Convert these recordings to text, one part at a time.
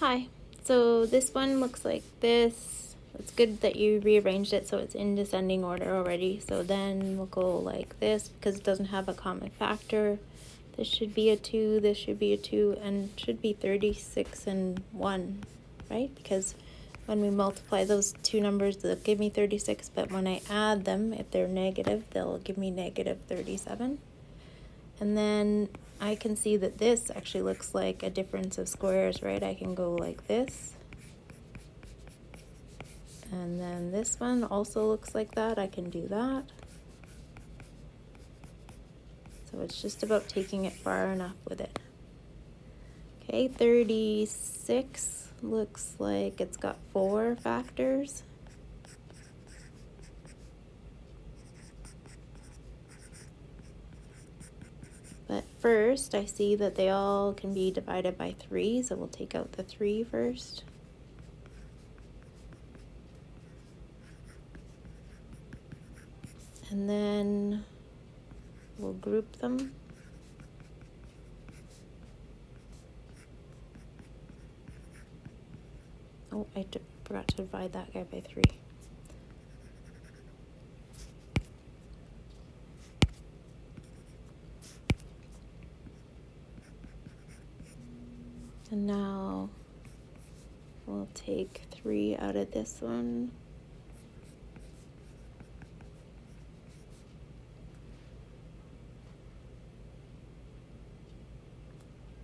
Hi, so this one looks like this. It's good that you rearranged it so it's in descending order already. So then we'll go like this because it doesn't have a common factor. This should be a 2, this should be a 2, and should be 36 and 1, right? Because when we multiply those two numbers, they'll give me 36, but when I add them, if they're negative, they'll give me negative 37. And then I can see that this actually looks like a difference of squares, right? I can go like this. And then this one also looks like that. I can do that. So it's just about taking it far enough with it. Okay, 36 looks like it's got 4 factors. But first, I see that they all can be divided by 3, so we'll take out the 3 first. And then we'll group them. Oh, I forgot to divide that guy by 3. And now we'll take 3 out of this one.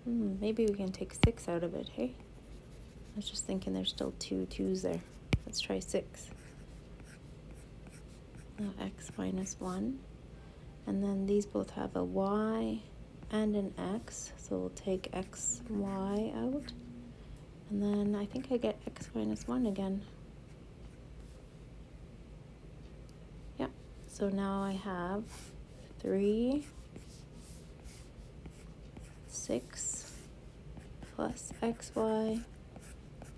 Maybe we can take 6 out of it, hey? I was just thinking there's still 2 2's there. Let's try 6. Now x minus 1. And then these both have a y and an x, so we'll take x, y out. And then I think I get x minus 1 again. Yep, so now I have 3, 6 plus xy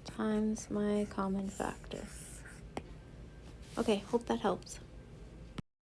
times my common factor. Okay, hope that helps.